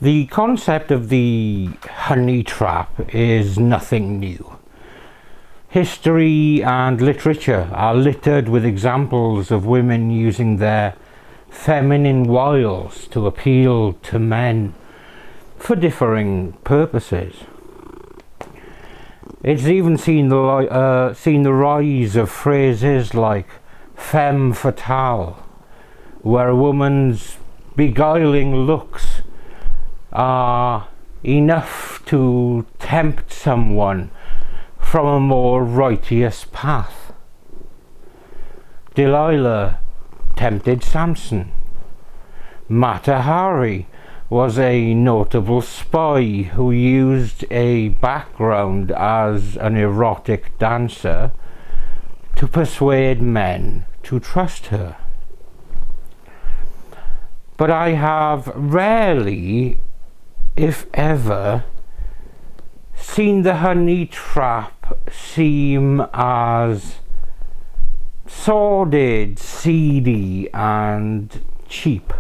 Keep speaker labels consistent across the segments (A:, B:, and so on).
A: The concept of the honey trap is nothing new. History and literature are littered with examples of women using their feminine wiles to appeal to men for differing purposes. It's even seen the rise of phrases like femme fatale, where a woman's beguiling looks are enough to tempt someone from a more righteous path. Delilah tempted Samson. Mata Hari was a notable spy who used a background as an erotic dancer to persuade men to trust her. But I have rarely, if ever, seen the honey trap seem as sordid, seedy and cheap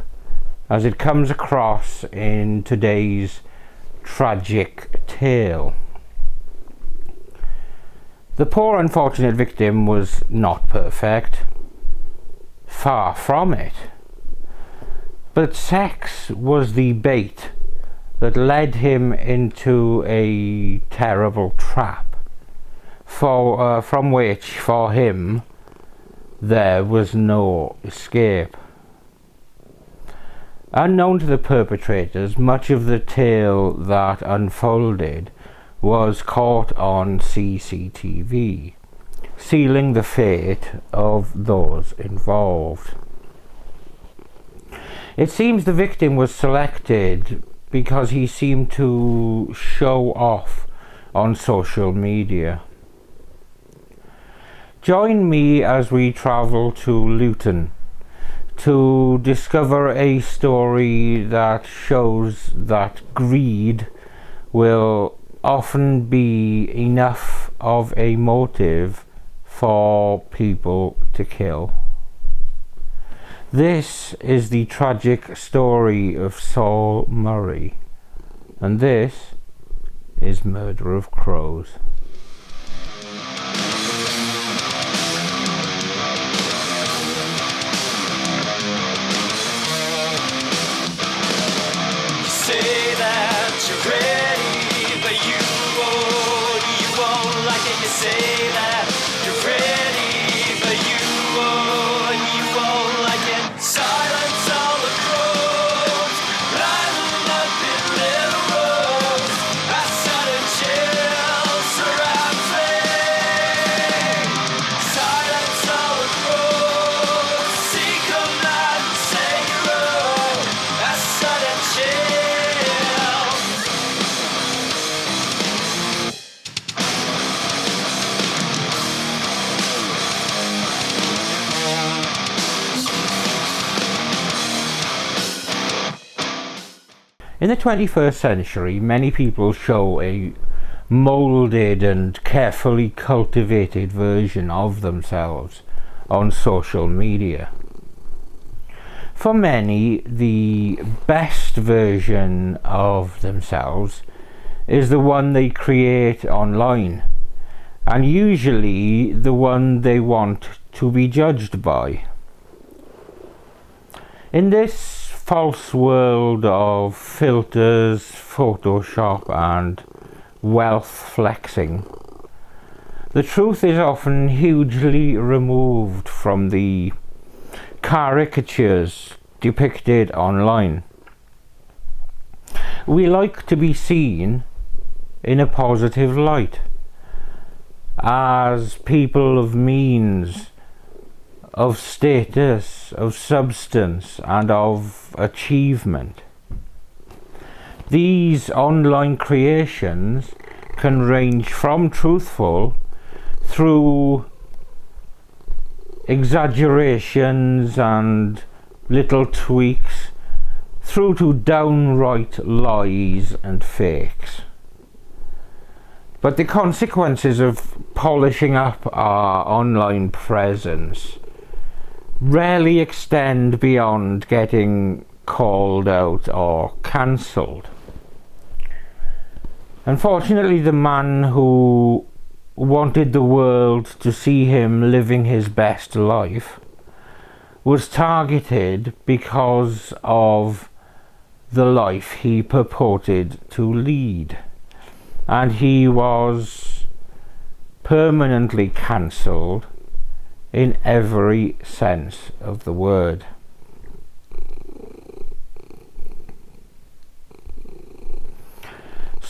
A: as it comes across in today's tragic tale. The poor unfortunate victim was not perfect, far from it, but sex was the bait that led him into a terrible trap, from which, for him, there was no escape. Unknown to the perpetrators, much of the tale that unfolded was caught on CCTV, sealing the fate of those involved. It seems the victim was selected because he seemed to show off on social media. Join me as we travel to Luton to discover a story that shows that greed will often be enough of a motive for people to kill. This is the tragic story of Saul Murray, and this is Murder of Crows.
B: You say that you're ready, but you won't like it. You say that you're ready, but you won't like it. Silence all the crows, lining up in little rows. A sudden chill surrounds me. Silence all the crows, see come out and say you're old. A sudden chill.
A: In the 21st century, many people show a moulded and carefully cultivated version of themselves on social media. For many, the best version of themselves is the one they create online, and usually the one they want to be judged by. In this false world of filters, Photoshop and wealth flexing, the truth is often hugely removed from the caricatures depicted online. We like to be seen in a positive light, as people of means, of status, of substance and of achievement. These online creations can range from truthful through exaggerations and little tweaks through to downright lies and fakes. But the consequences of polishing up our online presence rarely extend beyond getting called out or cancelled. Unfortunately, the man who wanted the world to see him living his best life was targeted because of the life he purported to lead, and he was permanently cancelled in every sense of the word.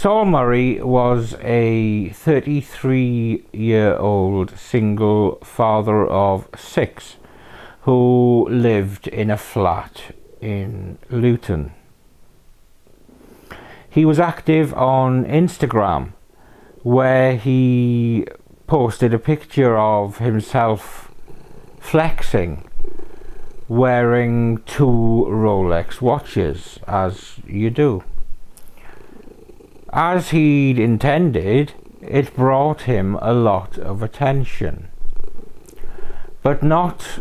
A: Saul Murray was a 33-year-old single father of 6 who lived in a flat in Luton. He was active on Instagram, where he posted a picture of himself flexing, wearing 2 Rolex watches, as you do. As he'd intended, it brought him a lot of attention. But not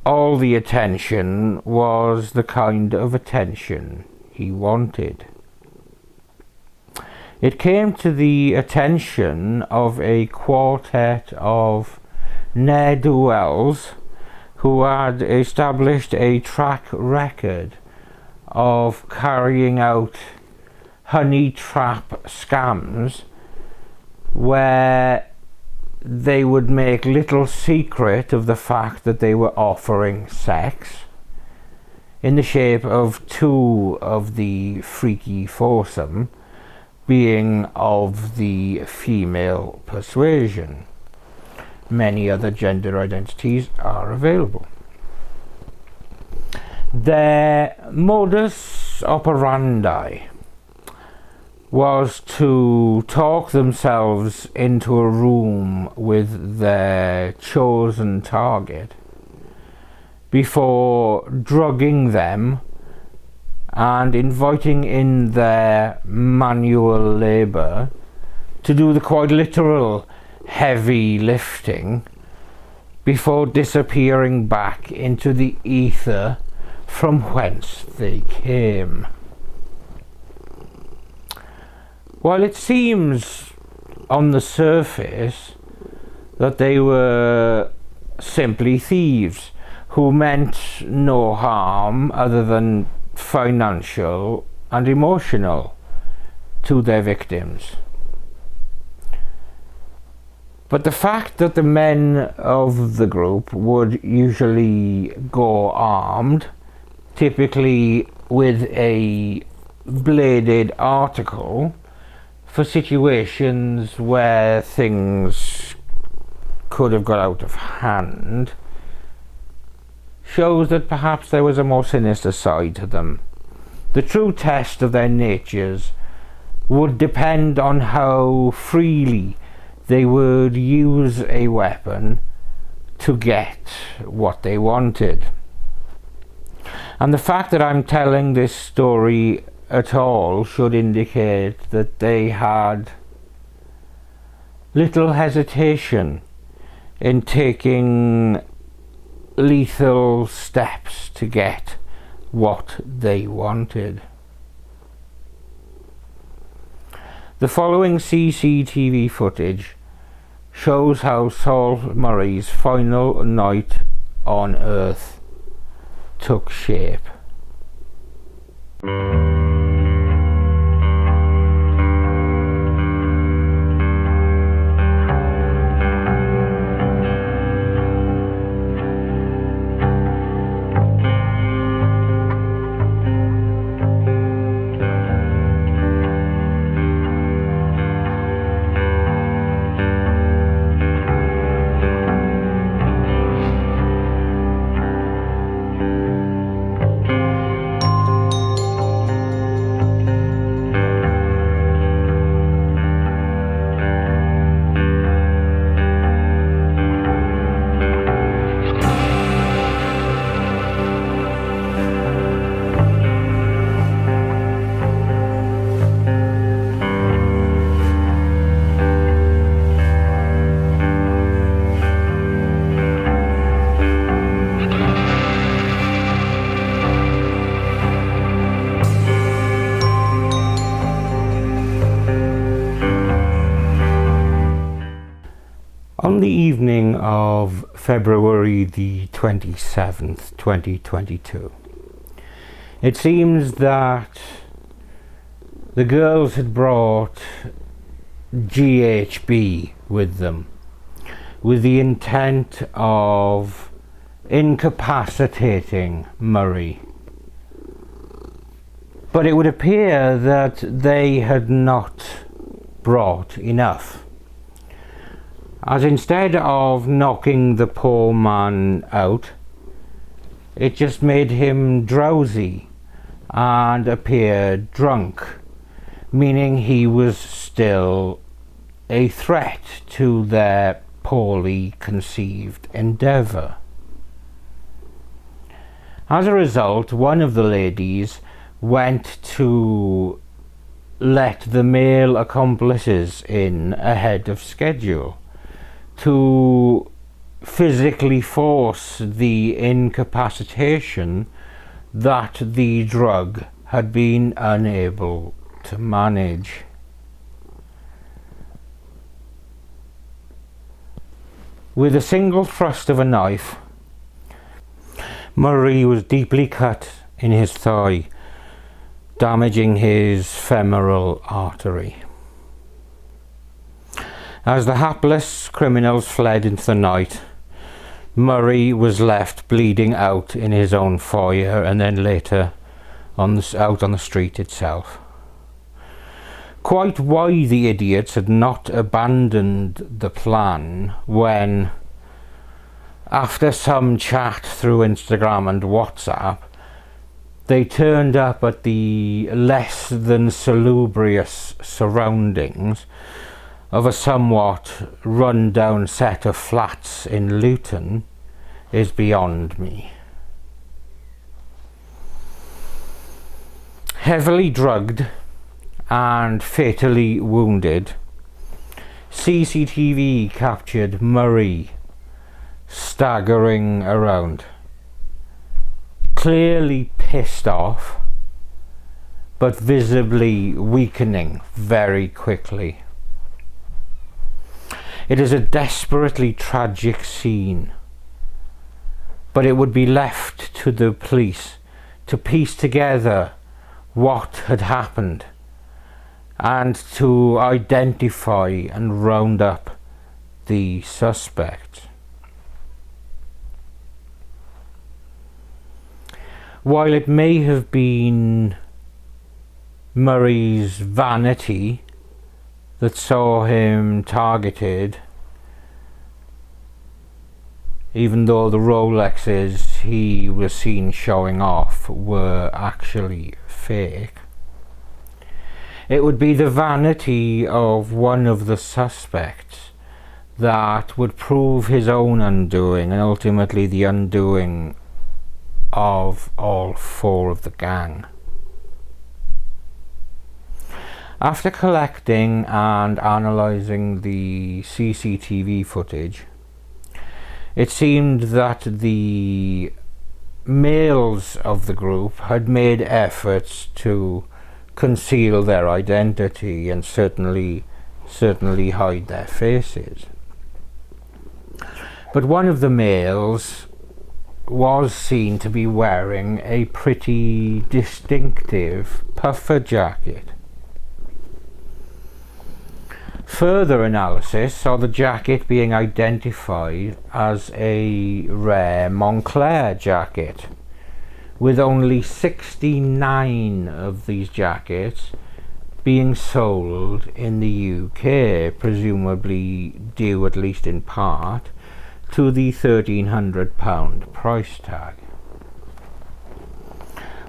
A: all the attention was the kind of attention he wanted. It came to the attention of a quartet of ne'er-do-wells who had established a track record of carrying out Honeytrap scams, where they would make little secret of the fact that they were offering sex in the shape of 2 of the freaky foursome being of the female persuasion. Many other gender identities are available. Their modus operandi was to talk themselves into a room with their chosen target before drugging them and inviting in their manual labour to do the quite literal heavy lifting before disappearing back into the ether from whence they came. While it seems on the surface that they were simply thieves who meant no harm other than financial and emotional to their victims, but the fact that the men of the group would usually go armed, typically with a bladed article, for situations where things could have got out of hand, shows that perhaps there was a more sinister side to them. The true test of their natures would depend on how freely they would use a weapon to get what they wanted. And the fact that I'm telling this story at all should indicate that they had little hesitation in taking lethal steps to get what they wanted. The following CCTV footage shows how Saul Murray's final night on Earth took shape. On the evening of February the 27th, 2022, it seems that the girls had brought GHB with them, with the intent of incapacitating Murray. But it would appear that they had not brought enough, as instead of knocking the poor man out, it just made him drowsy and appeared drunk, meaning he was still a threat to their poorly conceived endeavour. As a result, one of the ladies went to let the male accomplices in ahead of schedule to physically force the incapacitation that the drug had been unable to manage. With a single thrust of a knife, Murray was deeply cut in his thigh, damaging his femoral artery. As the hapless criminals fled into the night, Murray was left bleeding out in his own foyer and then later out on the street itself. Quite why the idiots had not abandoned the plan when, after some chat through Instagram and WhatsApp, they turned up at the less than salubrious surroundings of a somewhat run-down set of flats in Luton, is beyond me. Heavily drugged and fatally wounded, CCTV captured Murray staggering around, clearly pissed off, but visibly weakening very quickly. It is a desperately tragic scene, but it would be left to the police to piece together what had happened and to identify and round up the suspect. While it may have been Murray's vanity that saw him targeted, even though the Rolexes he was seen showing off were actually fake, it would be the vanity of one of the suspects that would prove his own undoing and ultimately the undoing of all four of the gang. After collecting and analysing the CCTV footage, it seemed that the males of the group had made efforts to conceal their identity and certainly hide their faces. But one of the males was seen to be wearing a pretty distinctive puffer jacket. Further analysis saw the jacket being identified as a rare Moncler jacket, with only 69 of these jackets being sold in the UK, presumably due at least in part to the £1,300 price tag.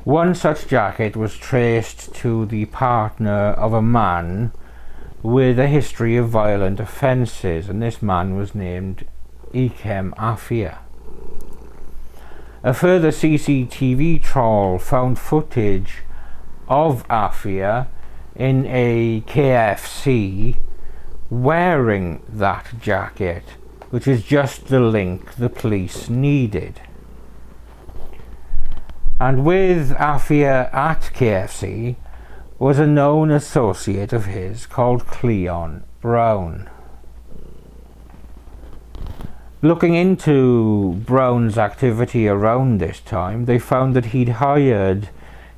A: One such jacket was traced to the partner of a man with a history of violent offences, and this man was named Ikem Afia. A further CCTV trawl found footage of Afia in a KFC wearing that jacket, which is just the link the police needed. And with Afia at KFC was a known associate of his called Cleon Brown. Looking into Brown's activity around this time, they found that he'd hired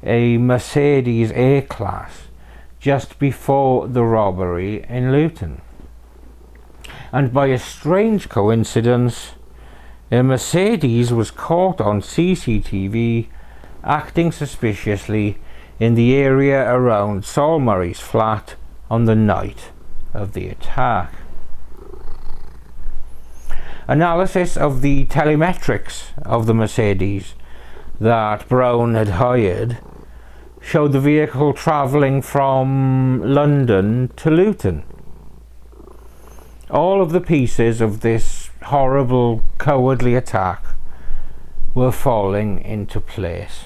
A: a Mercedes A-Class just before the robbery in Luton. And by a strange coincidence, a Mercedes was caught on CCTV acting suspiciously in the area around Saul Murray's flat on the night of the attack. Analysis of the telemetrics of the Mercedes that Brown had hired showed the vehicle travelling from London to Luton. All of the pieces of this horrible, cowardly attack were falling into place.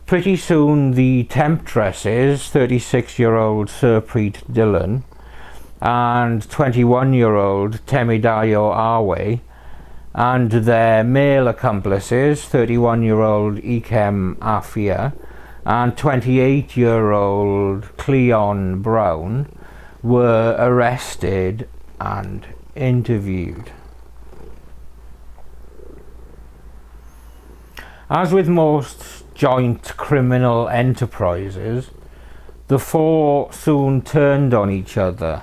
A: Pretty soon the temptresses, 36-year-old Surpreet Dillon and 21-year-old Temidayo Awe, and their male accomplices, 31-year-old Ikem Afia and 28-year-old Cleon Brown, were arrested and interviewed. As with most joint criminal enterprises, the four soon turned on each other.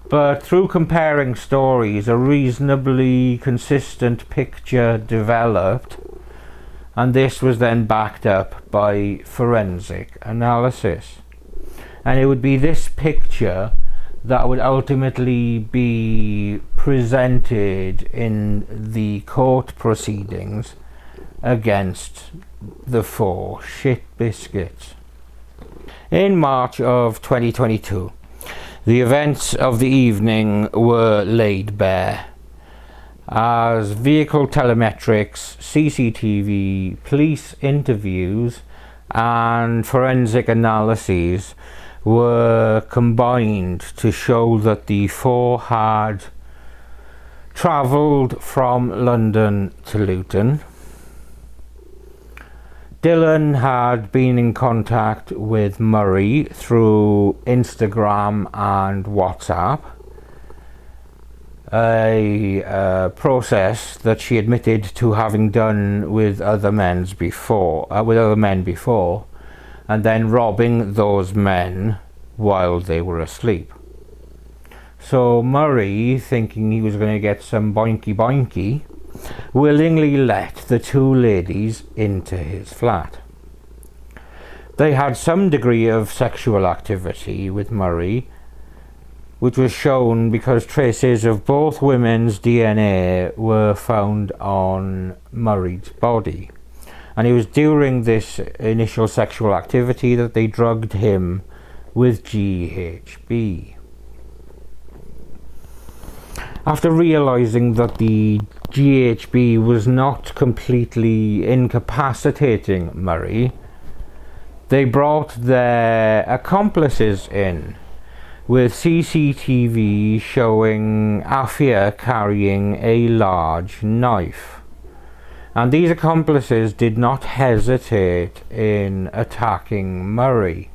A: But through comparing stories, a reasonably consistent picture developed, and this was then backed up by forensic analysis. And it would be this picture that would ultimately be presented in the court proceedings against the four shit biscuits. In March of 2022, the events of the evening were laid bare, as vehicle telemetrics, CCTV, police interviews and forensic analyses were combined to show that the four had travelled from London to Luton. Dillon had been in contact with Murray through Instagram and WhatsApp, a process that she admitted to having done with other men before, and then robbing those men while they were asleep. So Murray, thinking he was going to get some boinky boinky, willingly let the two ladies into his flat. They had some degree of sexual activity with Murray, which was shown because traces of both women's DNA were found on Murray's body. And it was during this initial sexual activity that they drugged him with GHB. After realizing that the GHB was not completely incapacitating Murray, they brought their accomplices in, with CCTV showing Afia carrying a large knife. And these accomplices did not hesitate in attacking Murray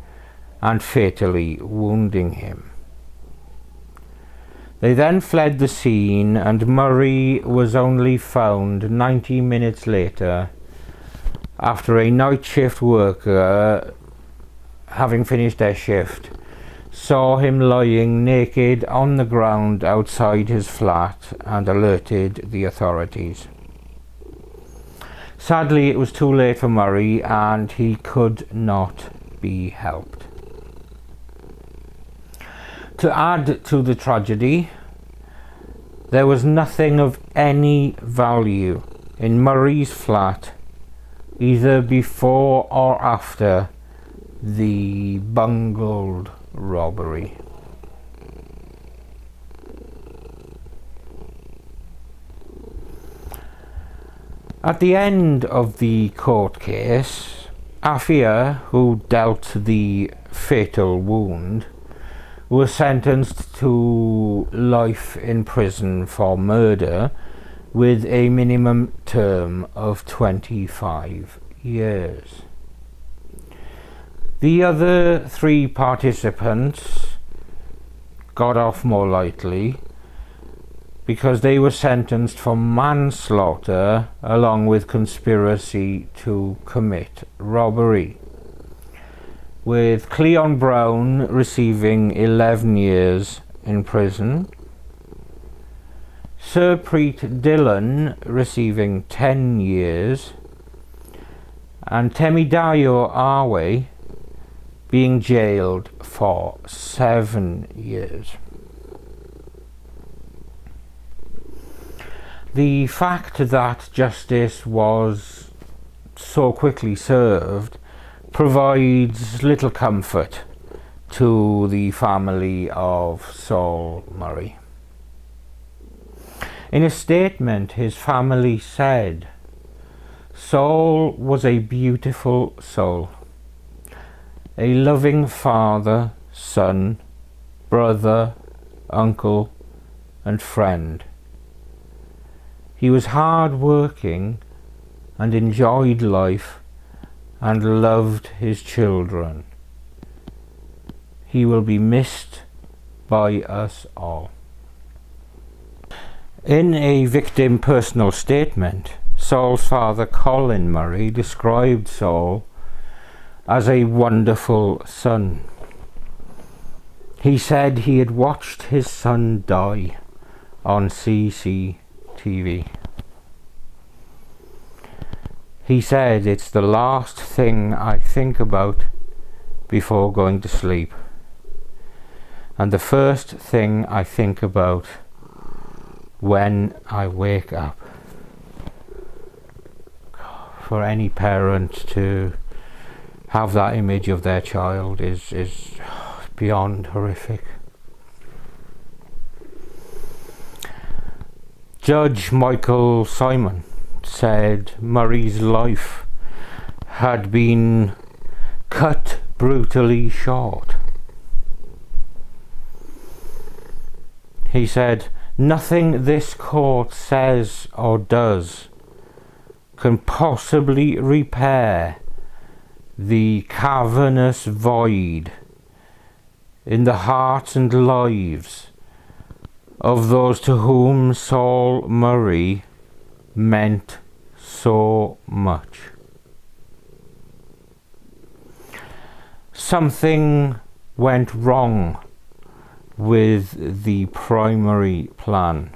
A: and fatally wounding him. They then fled the scene, and Murray was only found 90 minutes later after a night shift worker, having finished their shift, saw him lying naked on the ground outside his flat and alerted the authorities. Sadly, it was too late for Murray and he could not be helped. To add to the tragedy, There was nothing of any value in Murray's flat, either before or after the bungled robbery. At the end of the court case, Afia, who dealt the fatal wound, was sentenced to life in prison for murder with a minimum term of 25 years. The other 3 participants got off more lightly because they were sentenced for manslaughter along with conspiracy to commit robbery, with Cleon Brown receiving 11 years in prison, Sir Preet Dillon receiving 10 years, and Temidayo Arwe being jailed for 7 years. The fact that justice was so quickly served provides little comfort to the family of Saul Murray. In a statement, his family said, "Saul was a beautiful soul, a loving father, son, brother, uncle, and friend. He was hard-working and enjoyed life and loved his children. He will be missed by us all." In a victim personal statement, Saul's father Colin Murray described Saul as a wonderful son. He said he had watched his son die on CCTV. He said, "It's the last thing I think about before going to sleep, and the first thing I think about when I wake up." For any parent to have that image of their child is beyond horrific. Judge Michael Simon said Murray's life had been cut brutally short. He said, "Nothing this court says or does can possibly repair the cavernous void in the hearts and lives of those to whom Saul Murray meant so much." Something went wrong with the primary plan.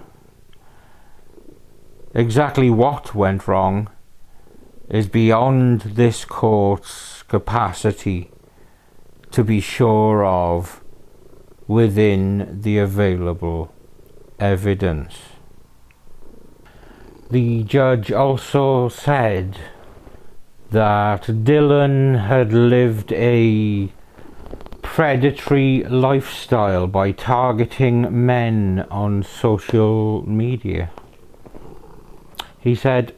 A: Exactly what went wrong is beyond this court's capacity to be sure of within the available evidence. The judge also said that Dillon had lived a predatory lifestyle by targeting men on social media. He said,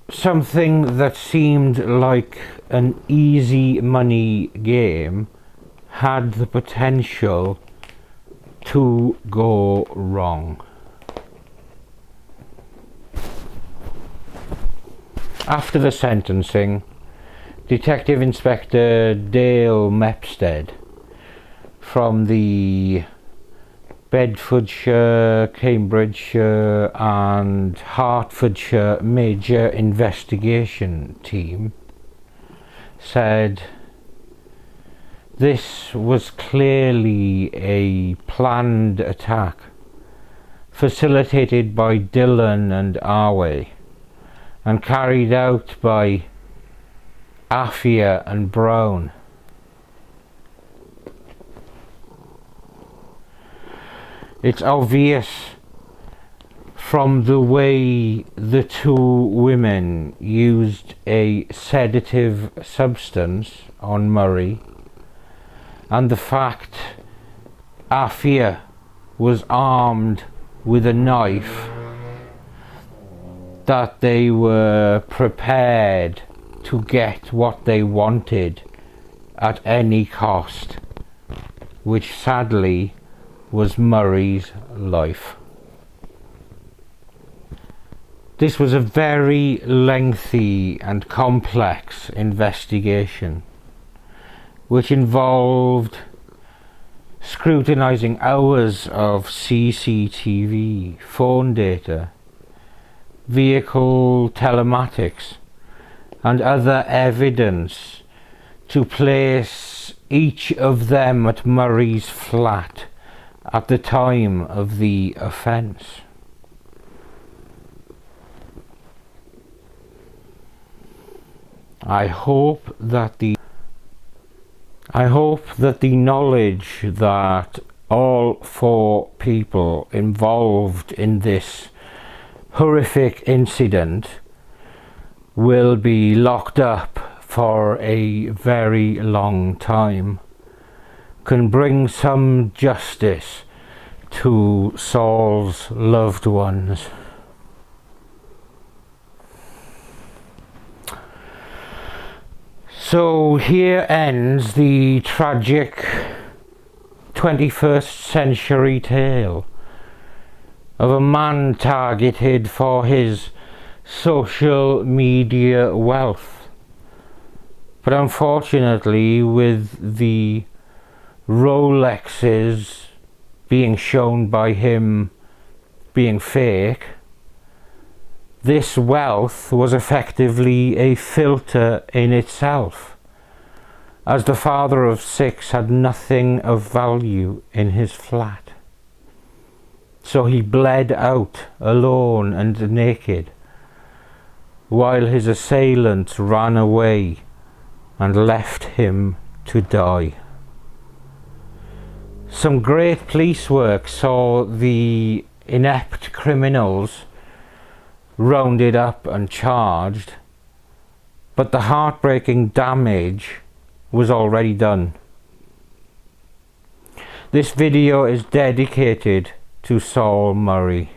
A: "Something that seemed like an easy money game had the potential to go wrong." After the sentencing, Detective Inspector Dale Mepstead from the Bedfordshire, Cambridgeshire and Hertfordshire Major Investigation Team said, "This was clearly a planned attack facilitated by Dillon and Arwe and carried out by Afia and Brown. It's obvious from the way the two women used a sedative substance on Murray, and the fact Afia was armed with a knife, that they were prepared to get what they wanted at any cost, which sadly was Murray's life. This was a very lengthy and complex investigation, which involved scrutinizing hours of CCTV, phone data, vehicle telematics, and other evidence to place each of them at Murray's flat at the time of the offence. I hope that the knowledge that all four people involved in this horrific incident will be locked up for a very long time can bring some justice to Saul's loved ones. So here ends the tragic 21st century tale of a man targeted for his social media wealth. But unfortunately, with the Rolexes being shown by him being fake, this wealth was effectively a filter in itself, as the father of 6 had nothing of value in his flat. So he bled out alone and naked, while his assailants ran away and left him to die. Some great police work saw the inept criminals rounded up and charged, but the heartbreaking damage was already done. This video is dedicated to Saul Murray.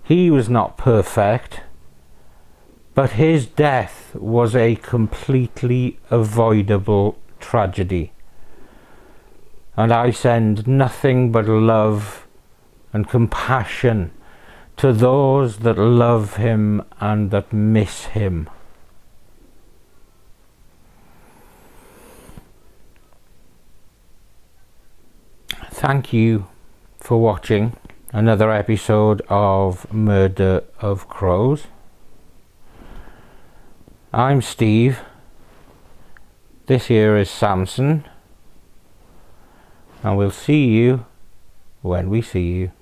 A: He was not perfect, but his death was a completely avoidable tragedy. And I send nothing but love and compassion to those that love him and that miss him. Thank you for watching another episode of Murder of Crows. I'm Steve. This here is Samson. And we'll see you when we see you.